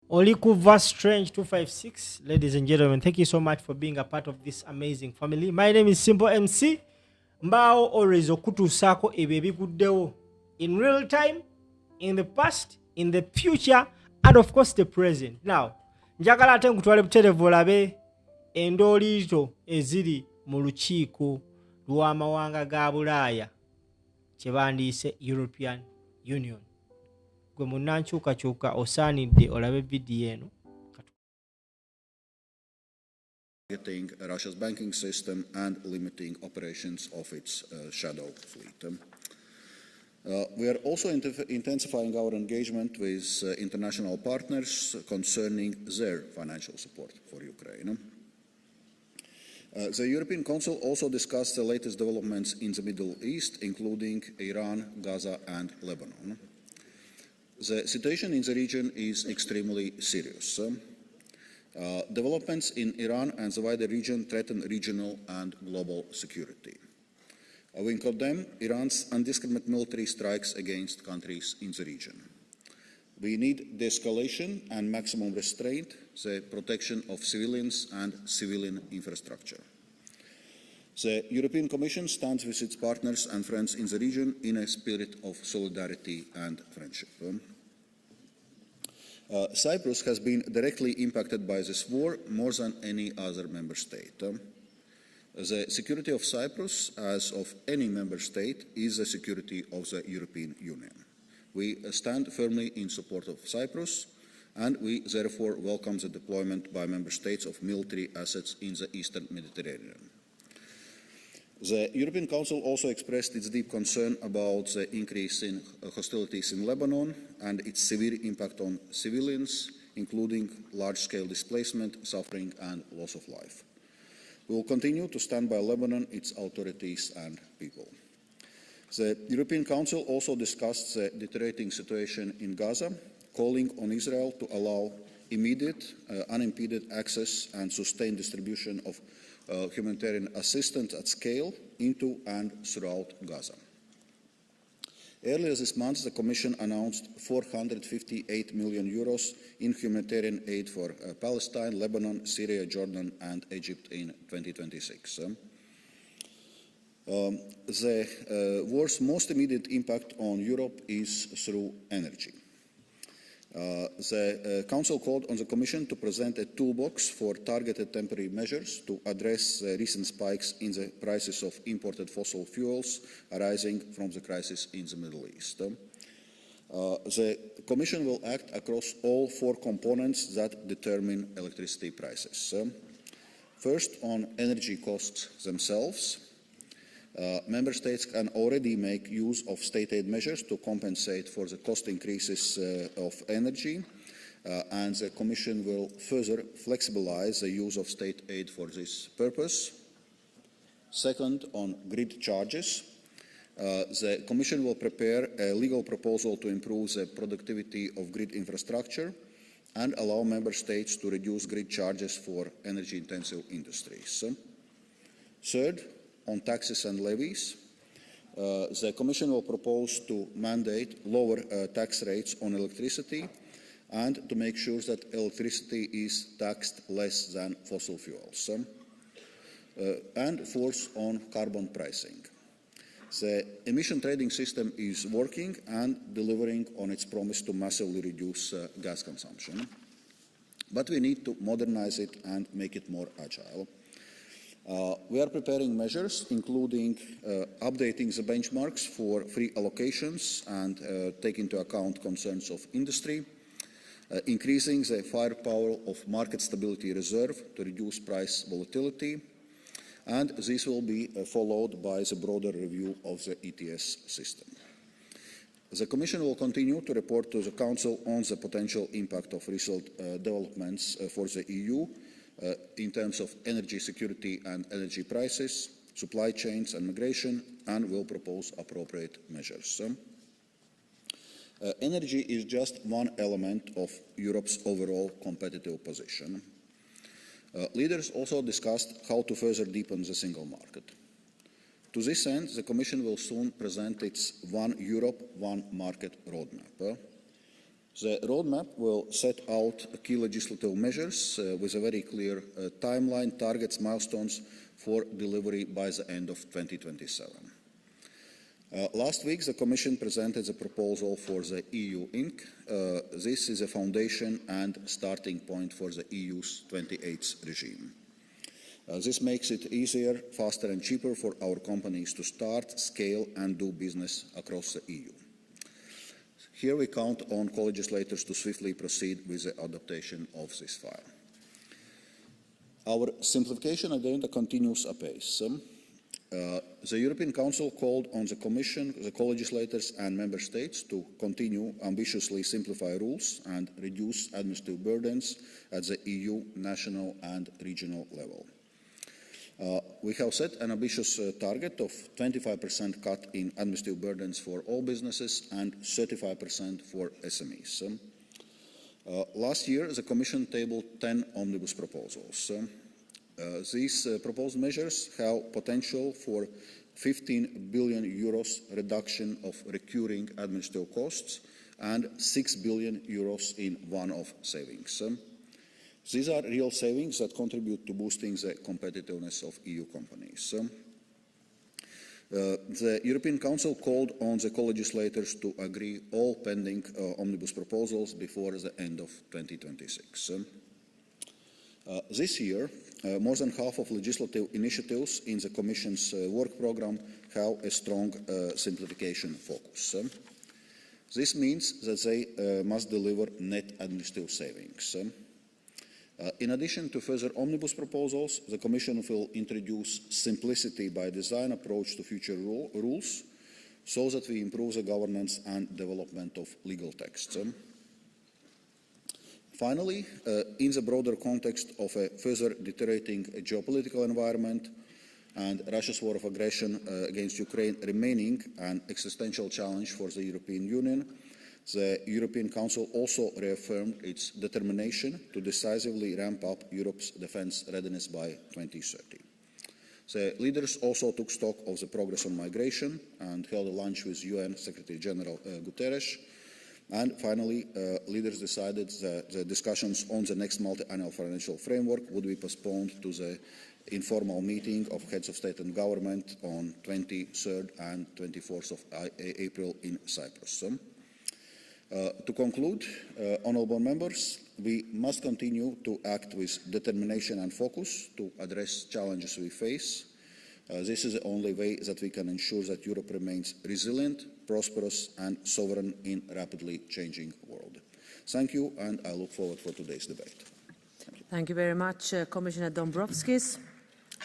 Oliku verse Strange 256. Ladies and gentlemen, thank you so much for being a part of this amazing family. My name is Simple MC. Mbao always okutusako ebyo ebiguddewo in real time, in the past, in the future, and of course the present. Now, njagala ate nkutwale buterevu olabe endooliito eziri mu lukiiko lw'amawanga ga Bulaaya kye bandiise European Union. Gwe munnankyukakyuka osaanidde olabe vidiyo eno. Targeting Russia's banking system and limiting operations of its shadow fleet. We are also intensifying our engagement with international partners concerning their financial support for Ukraine. The European Council also discussed the latest developments in the Middle East, including Iran, Gaza, and Lebanon. The situation in the region is extremely serious. Developments in Iran and the wider region threaten regional and global security. We condemn Iran's indiscriminate military strikes against countries in the region. We need de-escalation and maximum restraint, the protection of civilians and civilian infrastructure. The European Commission stands with its partners and friends in the region in a spirit of solidarity and friendship. Cyprus has been directly impacted by this war more than any other member state. The security of Cyprus, as of any member state, is the security of the European Union. We stand firmly in support of Cyprus, and we therefore welcome the deployment by member states of military assets in the Eastern Mediterranean. The European Council also expressed its deep concern about the increase in hostilities in Lebanon and its severe impact on civilians, including large-scale displacement, suffering, and loss of life. We will continue to stand by Lebanon, its authorities, and people. The European Council also discussed the deteriorating situation in Gaza, calling on Israel to allow immediate, unimpeded access and sustained distribution of humanitarian assistance at scale into and throughout Gaza. Earlier this month, the Commission announced €458 million in humanitarian aid for Palestine, Lebanon, Syria, Jordan, and Egypt in 2026. The war's most immediate impact on Europe is through energy. The Council called on the Commission to present a toolbox for targeted temporary measures to address the recent spikes in the prices of imported fossil fuels arising from the crisis in the Middle East. The Commission will act across all four components that determine electricity prices. First, on energy costs themselves. Member States can already make use of state aid measures to compensate for the cost increases of energy, and the Commission will further flexibilize the use of state aid for this purpose. Second, on grid charges. The Commission will prepare a legal proposal to improve the productivity of grid infrastructure and allow Member States to reduce grid charges for energy-intensive industries. Third, on taxes and levies, the Commission will propose to mandate lower tax rates on electricity and to make sure that electricity is taxed less than fossil fuels. And fourth, on carbon pricing. The emission trading system is working and delivering on its promise to massively reduce gas consumption. But we need to modernize it and make it more agile. We are preparing measures, including updating the benchmarks for free allocations and taking into account concerns of industry, increasing the firepower of Market Stability Reserve to reduce price volatility, and this will be followed by the broader review of the ETS system. The Commission will continue to report to the Council on the potential impact of recent developments for the EU in terms of energy security and energy prices, supply chains and migration, and will propose appropriate measures. Energy is just one element of Europe's overall competitive position. Leaders also discussed how to further deepen the single market. To this end, the Commission will soon present its One Europe, One Market roadmap. The roadmap will set out key legislative measures with a very clear timeline, targets, milestones for delivery by the end of 2027. Last week, the Commission presented the proposal for the EU Inc. This is a foundation and starting point for the EU's 28th regime. This makes it easier, faster and cheaper for our companies to start, scale and do business across the EU. Here we count on co-legislators to swiftly proceed with the adoption of this file. Our simplification agenda continues apace. The European Council called on the Commission, the co-legislators and Member States to continue ambitiously simplify rules and reduce administrative burdens at the EU, national and regional level. We have set an ambitious target of 25% cut in administrative burdens for all businesses and 35% for SMEs. Last year, the Commission tabled 10 omnibus proposals. These proposed measures have potential for 15 billion euros reduction of recurring administrative costs and 6 billion euros in one-off savings. These are real savings that contribute to boosting the competitiveness of EU companies. The European Council called on the co-legislators to agree all pending omnibus proposals before the end of 2026. This year, more than half of legislative initiatives in the Commission's work programme have a strong simplification focus. This means that they must deliver net administrative savings. In addition to further omnibus proposals, the Commission will introduce simplicity by design approach to future rules so that we improve the governance and development of legal texts. Finally, in the broader context of a further deteriorating geopolitical environment and Russia's war of aggression against Ukraine remaining an existential challenge for the European Union, the European Council also reaffirmed its determination to decisively ramp up Europe's defence readiness by 2030. The leaders also took stock of the progress on migration and held a lunch with UN Secretary General Guterres. And finally, leaders decided that the discussions on the next multi-annual financial framework would be postponed to the informal meeting of heads of state and government on 23rd and 24th of April in Cyprus. To conclude, honourable members, we must continue to act with determination and focus to address challenges we face. This is the only way that we can ensure that Europe remains resilient, prosperous and sovereign in a rapidly changing world. Thank you, and I look forward for today's debate. Thank you very much, Commissioner Dombrovskis.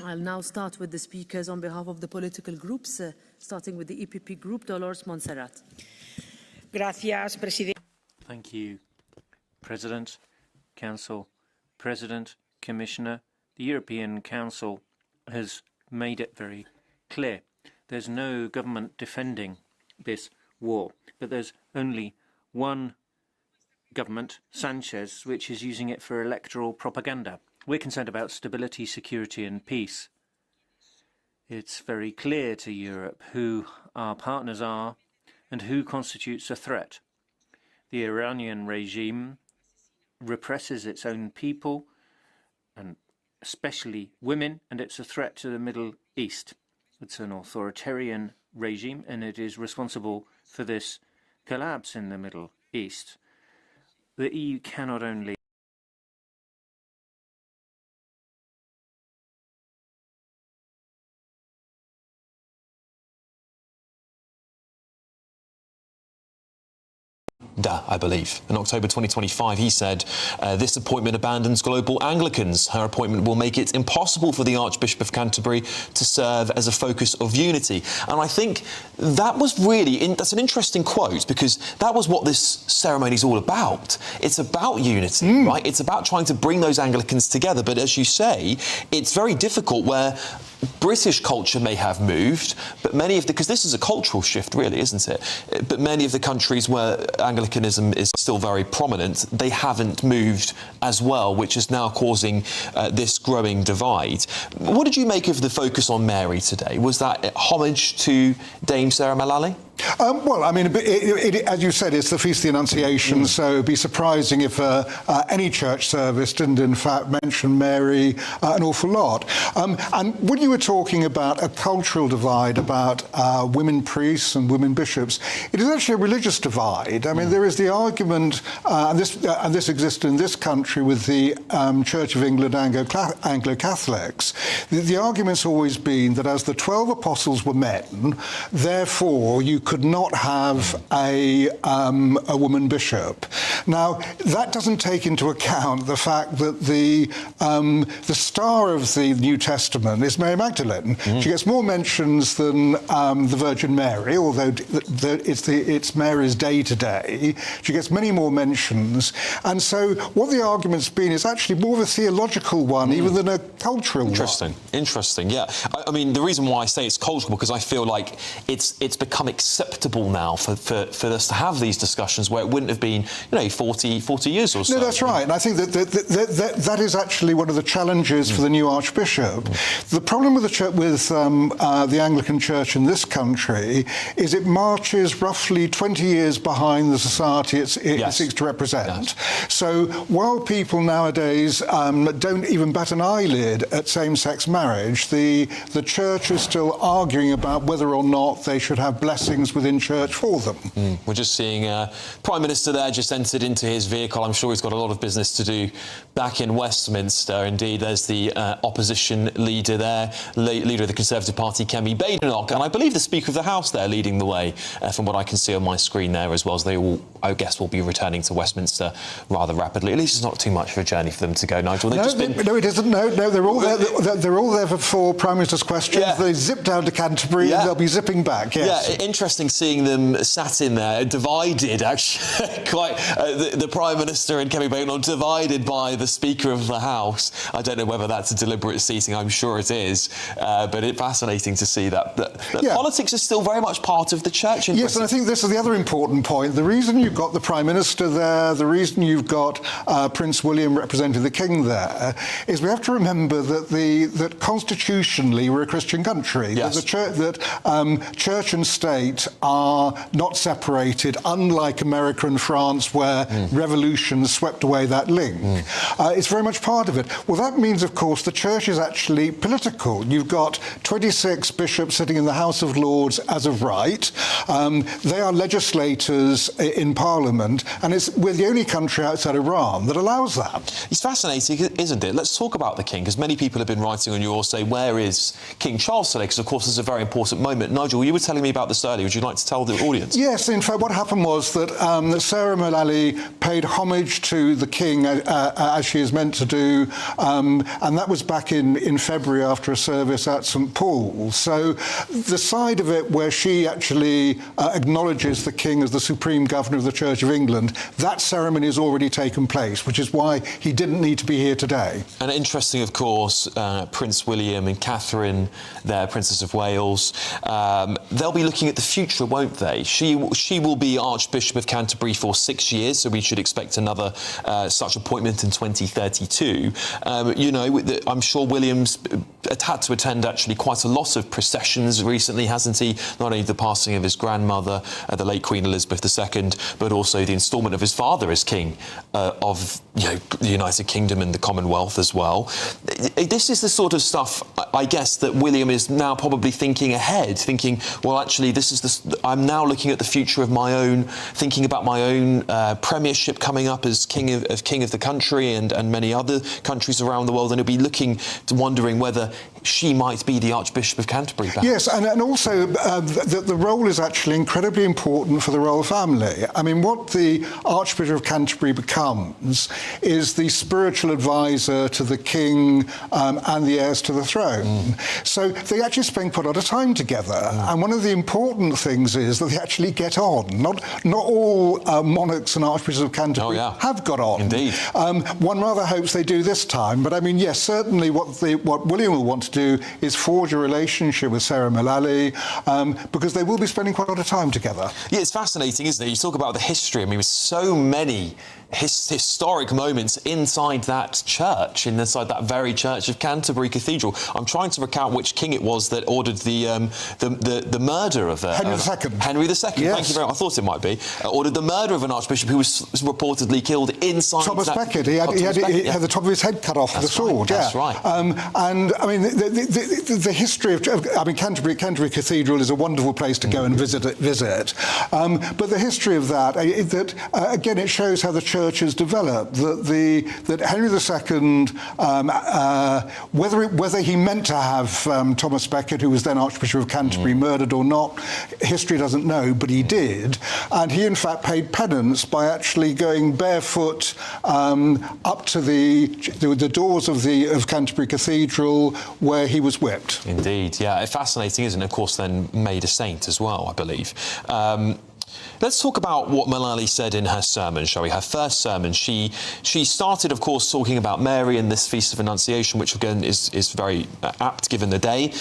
I'll now start with the speakers on behalf of the political groups, starting with the EPP group, Dolores Montserrat. Gracias, Presidente. Thank you, President, Council, President, Commissioner. The European Council has made it very clear. There's no government defending this war, but there's only one government, Sanchez, which is using it for electoral propaganda. We're concerned about stability, security and peace. It's very clear to Europe who our partners are and who constitutes a threat. The Iranian regime represses its own people, and especially women, and it's a threat to the Middle East. It's an authoritarian regime, and it is responsible for this collapse in the Middle East. The EU cannot only I believe. In October 2025, he said, this appointment abandons global Anglicans. Her appointment will make it impossible for the Archbishop of Canterbury to serve as a focus of unity. And I think that was really, that's an interesting quote, because that was what this ceremony is all about. It's about unity, right? It's about trying to bring those Anglicans together. But as you say, it's very difficult where British culture may have moved, but many of the, because this is a cultural shift really, isn't it? But many of the countries where Anglicanism is still very prominent, they haven't moved as well, which is now causing this growing divide. What did you make of the focus on Mary today? Was that homage to Dame Sarah Malali? Well, I mean, as you said, it's the Feast of the Annunciation, so it'd be surprising if any church service didn't, in fact, mention Mary an awful lot. And when you were talking about a cultural divide, about women priests and women bishops, it is actually a religious divide. I mean, there is the argument, and this existed in this country with the Church of England Anglo-Catholics. The argument's always been that as the 12 apostles were men, therefore you could not have a woman bishop. Now, that doesn't take into account the fact that the star of the New Testament is Mary Magdalene. She gets more mentions than the Virgin Mary, although it's Mary's day today. She gets many more mentions. And so what the argument's been is actually more of a theological one, even than a cultural one. Interesting, yeah. I mean, the reason why I say it's cultural, because I feel like it's become acceptable now for us to have these discussions where it wouldn't have been, 40 years or so. No, that's right. And I think that is actually one of the challenges for the new Archbishop. The problem with the Anglican Church in this country is it marches roughly 20 years behind the society it seeks to represent. Yes. So while people nowadays don't even bat an eyelid at same-sex marriage, the Church is still arguing about whether or not they should have blessings within church for them. We're just seeing Prime Minister there just entered into his vehicle. I'm sure he's got a lot of business to do back in Westminster. Indeed, there's the opposition leader there, leader of the Conservative Party, Kemi Badenoch, and I believe the Speaker of the House there leading the way, from what I can see on my screen there as well, as they all, I guess, will be returning to Westminster rather rapidly. At least it's not too much of a journey for them to go, Nigel. No, it isn't. No, they're all there. They're all there for Prime Minister's questions. Yeah. They zip down to Canterbury and they'll be zipping back. Yes. Yeah, interesting seeing them sat in there, divided actually, quite the Prime Minister and Kemi Badenoch divided by the Speaker of the House. I don't know whether that's a deliberate seating. I'm sure it is, but it's fascinating to see that politics is still very much part of the church. Yes, and I think this is the other important point. The reason you've got the Prime Minister there, the reason you've got Prince William representing the King there, is we have to remember that constitutionally we're a Christian country. Yes. That church and state are not separated, unlike America and France, where revolution swept away that link. It's very much part of it. Well, that means, of course, the church is actually political. You've got 26 bishops sitting in the House of Lords as of right. They are legislators in Parliament, and we're the only country outside Iran that allows that. It's fascinating, isn't it? Let's talk about the King, because many people have been writing on yours saying, where is King Charles today? Because, of course, this is a very important moment. Nigel, you were telling me about this earlier. Would you like to tell the audience? Yes, in fact, what happened was that Sarah Mullally paid homage to the King as she is meant to do, and that was back in February after a service at St Paul's. So the side of it where she actually acknowledges the King as the Supreme Governor of the Church of England, that ceremony has already taken place, which is why he didn't need to be here today. And interesting, of course, Prince William and Catherine, their Princess of Wales, they'll be looking at the future, won't they? She will be Archbishop of Canterbury for 6 years, so we should expect another such appointment in 2032. I'm sure William's had to attend actually quite a lot of processions recently, hasn't he? Not only the passing of his grandmother, the late Queen Elizabeth II, but also the instalment of his father as King of the United Kingdom and the Commonwealth as well. This is the sort of stuff, I guess, that William is now probably thinking ahead, thinking, well, actually, I'm now looking at the future of my own, thinking about my own premiership coming up as king of the country and many other countries around the world, and he'll be wondering whether she might be the Archbishop of Canterbury. Perhaps. Yes, and also the role is actually incredibly important for the royal family. I mean, what the Archbishop of Canterbury becomes is the spiritual advisor to the King and the heirs to the throne. So they actually spend quite a lot of time together. And one of the important things is that they actually get on. Not all monarchs and Archbishops of Canterbury have got on. Indeed. One rather hopes they do this time. But I mean, yes, certainly what William will want to do is forge a relationship with Sarah Mullally, because they will be spending quite a lot of time together. Yeah, it's fascinating, isn't it? You talk about the history. I mean, with so many historic moments inside that church, inside that very church of Canterbury Cathedral. I'm trying to recount which king it was that ordered the murder of Henry II. Henry II. Yes. Thank you very much. I thought it might be. Ordered the murder of an archbishop who was reportedly killed inside. Thomas Becket. He had the top of his head cut off with a sword. That's right. And I mean, the history of Canterbury Cathedral is a wonderful place to go and visit. But the history of that, again, it shows how the church has developed. That Henry II, whether he meant to have Thomas Becket, who was then Archbishop of Canterbury, murdered or not, history doesn't know, but he did. And he, in fact, paid penance by actually going barefoot up to the doors of Canterbury Cathedral, where he was whipped. Indeed, yeah. Fascinating, isn't it? Of course, then made a saint as well, I believe. Let's talk about what Malali said in her sermon, shall we? Her first sermon. She started, of course, talking about Mary and this Feast of Annunciation, which, again, is very apt given the day.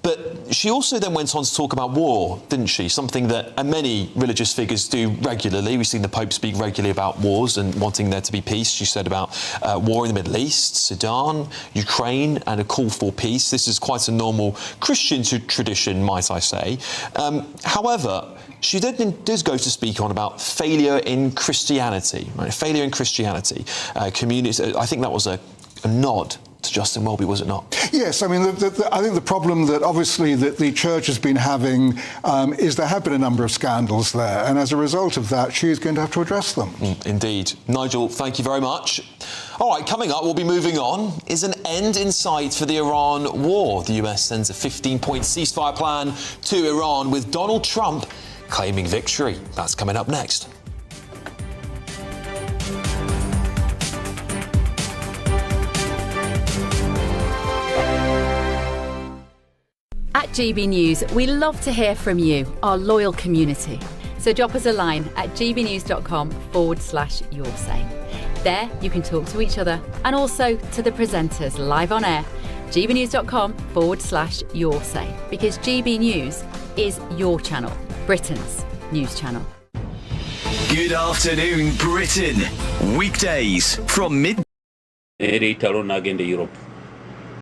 But she also then went on to talk about war, didn't she? Something that many religious figures do regularly. We've seen the Pope speak regularly about wars and wanting there to be peace. She said about war in the Middle East, Sudan, Ukraine, and a call for peace. This is quite a normal Christian tradition, might I say. However, she then does go to speak on about failure in Christianity, right? Failure in Christianity. Community. I think that was a nod to Justin Welby, was it not? Yes, I mean, I think the problem that obviously that the church has been having is there have been a number of scandals there, and as a result of that, she is going to have to address them. Indeed. Nigel, thank you very much. All right, coming up, we'll be moving on. Is an end in sight for the Iran war? The US sends a 15-point ceasefire plan to Iran, with Donald Trump claiming victory. That's coming up next. At GB News, we love to hear from you, our loyal community. So drop us a line at gbnews.com/yoursay. There you can talk to each other and also to the presenters live on air. gbnews.com/yoursay, because GB News is your channel, Britain's news channel. Good afternoon, Britain. Weekdays from mid. Eri taro nagende Europe.